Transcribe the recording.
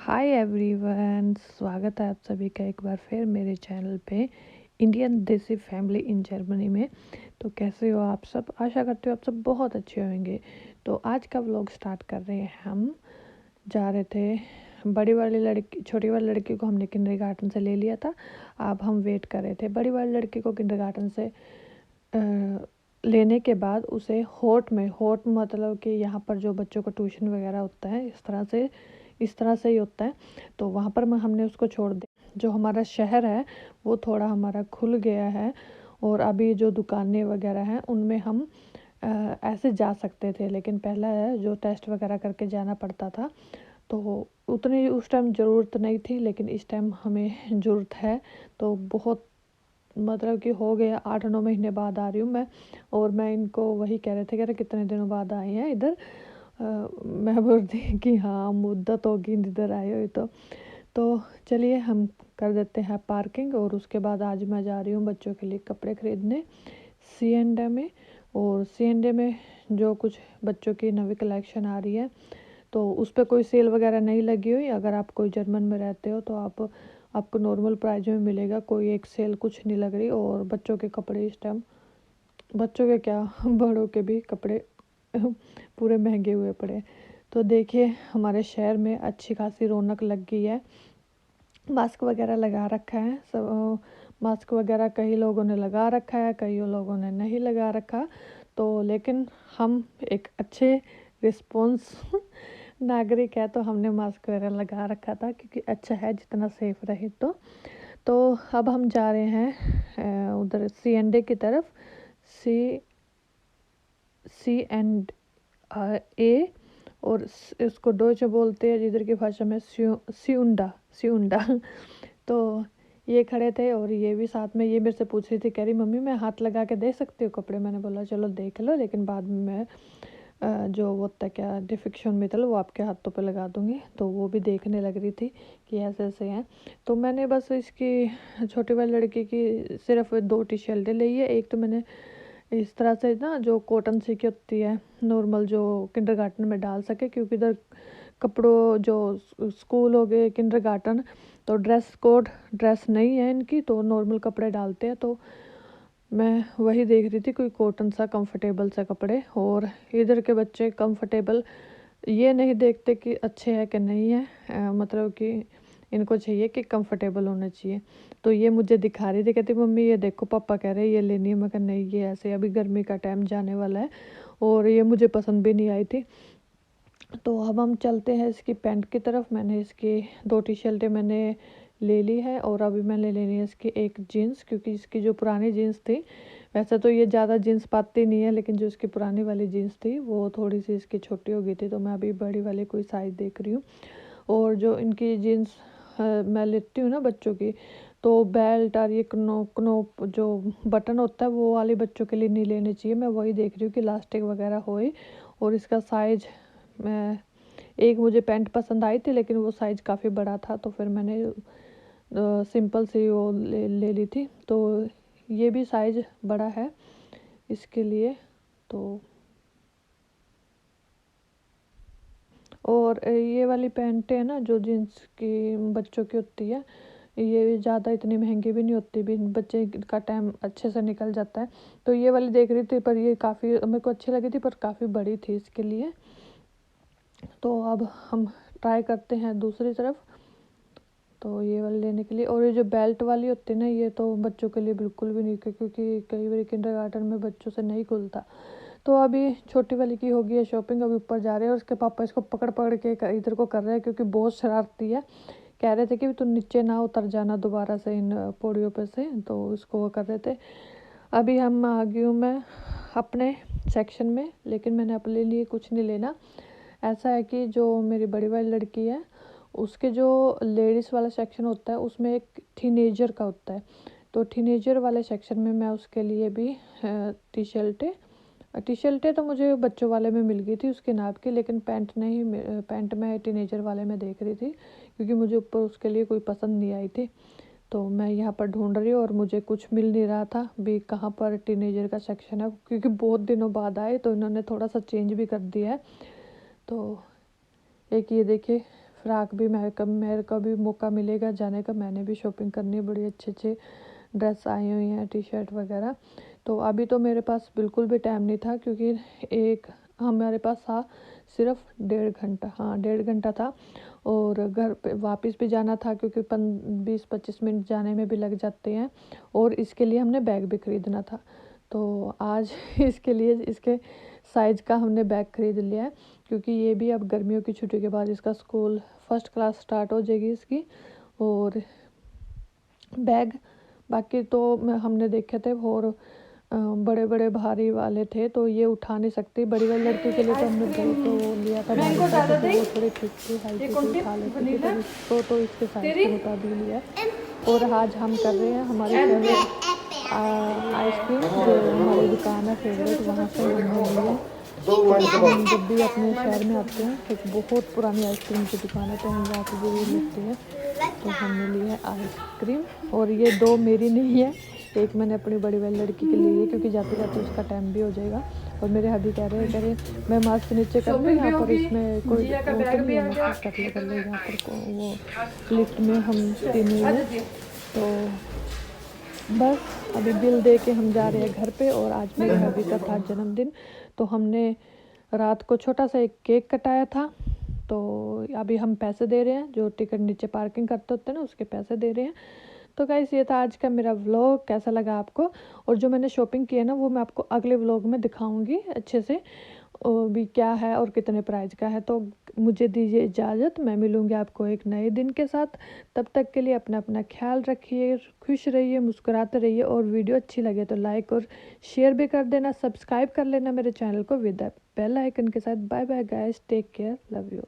Hi everyone, स्वागत है आप सभी का एक बार फिर मेरे चैनल पे इंडियन देसी फैमिली इन जर्मनी में। तो कैसे हो आप सब? आशा करते हो आप सब बहुत अच्छे होंगे। तो आज का व्लॉग स्टार्ट कर रहे हैं। हम जा रहे थे, बड़ी वाली लड़की छोटी वाली लड़की को हमने किंडरगार्टन से ले लिया था। अब हम वेट कर रहे थे। बड़ी वाली लड़की को किंडरगार्टन से लेने के बाद उसे होट मतलब कि यहाँ पर जो बच्चों को ट्यूशन वगैरह होता है इस तरह से ही होता है। तो वहाँ पर हमने उसको छोड़ दिया। जो हमारा शहर है वो थोड़ा हमारा खुल गया है और अभी जो दुकानें वगैरह हैं उनमें हम ऐसे जा सकते थे, लेकिन पहले जो टेस्ट वगैरह करके जाना पड़ता था तो उतनी उस टाइम ज़रूरत नहीं थी, लेकिन इस टाइम हमें ज़रूरत है। तो बहुत मतलब कि हो गया 8-9 महीने बाद आ रही हूँ मैं। और मैं इनको वही कह रहे थे कितने दिनों बाद आए हैं इधर। मैं बोलती कि हाँ मुद्दत होगी इधर आए हुए। तो चलिए हम कर देते हैं पार्किंग और उसके बाद आज मैं जा रही हूँ बच्चों के लिए कपड़े खरीदने C&A में। और C&A में जो कुछ बच्चों की नवी कलेक्शन आ रही है तो उस पर कोई सेल वगैरह नहीं लगी हुई। अगर आप कोई जर्मन में रहते हो तो आपको नॉर्मल प्राइस में मिलेगा, कोई एक सेल कुछ नहीं लग रही। और बच्चों के कपड़े इस टाइम, बच्चों के क्या बड़ों के भी कपड़े पूरे महंगे हुए पड़े। तो देखिए हमारे शहर में अच्छी खासी रौनक लग गई है। मास्क वगैरह लगा रखा है सब। मास्क वगैरह कई लोगों ने लगा रखा है, कई लोगों ने नहीं लगा रखा। तो लेकिन हम एक अच्छे रिस्पॉन्स नागरिक है तो हमने मास्क वगैरह लगा रखा था, क्योंकि अच्छा है जितना सेफ रहे। तो अब हम जा रहे हैं उधर C&A की तरफ। C&A और इसको डोइच बोलते हैं जिधर की भाषा में सिउंडा सिउंडा। तो ये खड़े थे और ये भी साथ में, ये मेरे से पूछ रही थी, कह रही मम्मी मैं हाथ लगा के देख सकती हूँ कपड़े। मैंने बोला चलो देख लो, लेकिन बाद में मैं जो वो होता क्या डिफिक्शन मेटल वो आपके हाथों पे लगा दूंगी। तो वो भी देखने लग रही थी कि ऐसे ऐसे हैं। तो मैंने बस इसकी छोटी वाली लड़की की सिर्फ 2 टी शर्टें ली है। एक तो मैंने इस तरह से ना जो कॉटन सी की होती है नॉर्मल, जो किंडरगार्टन में डाल सके, क्योंकि इधर कपड़ों जो स्कूल हो गए किंडरगार्टन तो ड्रेस कोड ड्रेस नहीं है इनकी, तो नॉर्मल कपड़े डालते हैं। तो मैं वही देख रही थी कोई कॉटन सा कंफर्टेबल सा कपड़े। और इधर के बच्चे कंफर्टेबल ये नहीं देखते कि अच्छे है कि नहीं है, मतलब कि इनको चाहिए कि कंफर्टेबल होना चाहिए। तो ये मुझे दिखा रही थी, कहती मम्मी ये देखो पापा कह रहे हैं ये लेनी है। मैं कहा नहीं, ये ऐसे अभी गर्मी का टाइम जाने वाला है और ये मुझे पसंद भी नहीं आई थी। तो अब हम चलते हैं इसकी पैंट की तरफ। मैंने इसकी 2 टी शर्टें मैंने ले ली है और अभी मैंने लेनी है इसकी एक जीन्स, क्योंकि इसकी जो पुरानी जीन्स थी, वैसे तो ये ज़्यादा जीन्स पाती नहीं है, लेकिन जो इसकी पुरानी वाली जीन्स थी वो थोड़ी सी इसकी छोटी हो गई थी। तो मैं अभी बड़ी वाली कोई साइज़ देख रही हूँ। और जो इनकी जीन्स मैं लेती हूँ ना बच्चों की, तो बेल्ट और ये क्नोप जो बटन होता है वो वाली बच्चों के लिए नहीं लेनी चाहिए। मैं वही देख रही हूँ कि इलास्टिक वगैरह होए। और इसका साइज मैं, एक मुझे पैंट पसंद आई थी लेकिन वो साइज काफ़ी बड़ा था, तो फिर मैंने सिंपल सी वो ले ली थी। तो ये भी साइज बड़ा है इसके लिए। तो और ये वाली पैंटें है ना जो जीन्स की बच्चों की होती है, ये ज़्यादा इतनी महंगी भी नहीं होती, भी बच्चे का टाइम अच्छे से निकल जाता है। तो ये वाली देख रही थी, पर ये काफ़ी मेरे को अच्छी लगी थी, पर काफ़ी बड़ी थी इसके लिए। तो अब हम ट्राई करते हैं दूसरी तरफ। तो ये वाली लेने के लिए, और ये जो बेल्ट वाली होती है ना, ये तो बच्चों के लिए बिल्कुल भी नहीं, क्योंकि कई बार किंडरगार्टन में बच्चों से नहीं खुलता। तो अभी छोटी वाली की होगी है शॉपिंग, अभी ऊपर जा रहे हैं और उसके पापा इसको पकड़ पकड़ के इधर को कर रहे हैं, क्योंकि बहुत शरारती है। कह रहे थे कि तू नीचे ना उतर जाना दोबारा से इन पौड़ियों पे से, तो उसको वो कर रहे थे। अभी हम आ गई हूँ मैं अपने सेक्शन में, लेकिन मैंने अपने लिए कुछ नहीं लेना। ऐसा है कि जो मेरी बड़ी वाली लड़की है उसके जो लेडीज़ वाला सेक्शन होता है उसमें एक टीनेजर का होता है। तो टीनेजर वाले सेक्शन में मैं उसके लिए भी टी शर्टें तो मुझे बच्चों वाले में मिल गई थी उसके नाप की, लेकिन पैंट नहीं, पैंट मैं टीनेजर वाले में देख रही थी, क्योंकि मुझे ऊपर उसके लिए कोई पसंद नहीं आई थी। तो मैं यहाँ पर ढूंढ रही हूँ और मुझे कुछ मिल नहीं रहा था भी कहाँ पर टीनेजर का सेक्शन है, क्योंकि बहुत दिनों बाद आए तो इन्होंने थोड़ा सा चेंज भी कर दिया है। तो एक ये देखिए फ्रॉक भी मेरे को भी मौका मिलेगा जाने का, मैंने भी शॉपिंग करनी है, बड़ी अच्छे अच्छे ड्रेस आई हुई हैं, टी शर्ट वगैरह। तो अभी तो मेरे पास बिल्कुल भी टाइम नहीं था, क्योंकि एक हमारे पास था सिर्फ 1.5 घंटा, हाँ 1.5 घंटा था, और घर पे वापस भी जाना था, क्योंकि 20-25 मिनट जाने में भी लग जाते हैं, और इसके लिए हमने बैग भी ख़रीदना था। तो आज इसके लिए इसके साइज़ का हमने बैग ख़रीद लिया है, क्योंकि ये भी अब गर्मियों की छुट्टी के बाद इसका स्कूल फर्स्ट क्लास स्टार्ट हो जाएगी इसकी। और बैग बाकी तो हमने देखे थे, और बड़े बड़े भारी वाले थे, तो ये उठा नहीं सकती। बड़ी वाली लड़की के लिए तो हमने बहुत वो लिया था भारी सा, क्योंकि वो थोड़े ठीक थी, हाइट थी, उठा लेती थी, तो इसको तो इसके साइज के मुताबिक लिया। और आज हम कर रहे हैं हमारी फेवरेट आइसक्रीम, जो हमारी दुकान है फेवरेट, वहाँ से हमने लिया। हम जब भी अपने शहर में आते हैं, एक बहुत पुरानी आइसक्रीम की दुकान है, तो हम वहाँ से ज़रूर लेते हैं। तो हमने ली है आइसक्रीम, और ये 2 मेरी नहीं है, एक मैंने अपनी बड़ी वाली लड़की के लिए, क्योंकि जाते जाते उसका टाइम भी हो जाएगा। और मेरे हबी कह रहे मैं मास्क नीचे कर लूँ यहाँ पर, इसमें कोई तो नहीं है, मसाज कर लो यहाँ पर वो लिफ्ट में हम तीनों ही। तो बस अभी बिल दे के हम जा रहे हैं घर पे, और आज मेरे हबी का था जन्मदिन, तो हमने रात को छोटा सा एक केक कटाया था। तो अभी हम पैसे दे रहे हैं, जो टिकट नीचे पार्किंग करते होते हैं ना, उसके पैसे दे रहे हैं। तो गाइस ये था आज का मेरा व्लॉग, कैसा लगा आपको? और जो मैंने शॉपिंग की है ना, वो मैं आपको अगले व्लॉग में दिखाऊंगी अच्छे से, और भी क्या है और कितने प्राइस का है। तो मुझे दीजिए इजाज़त, मैं मिलूँगी आपको एक नए दिन के साथ। तब तक के लिए अपना अपना ख्याल रखिए, खुश रहिए, मुस्कुराते रहिए, और वीडियो अच्छी लगे तो लाइक और शेयर भी कर देना, सब्सक्राइब कर लेना मेरे चैनल को विद द बेल आइकन के साथ। Bye bye guys, take care, love you.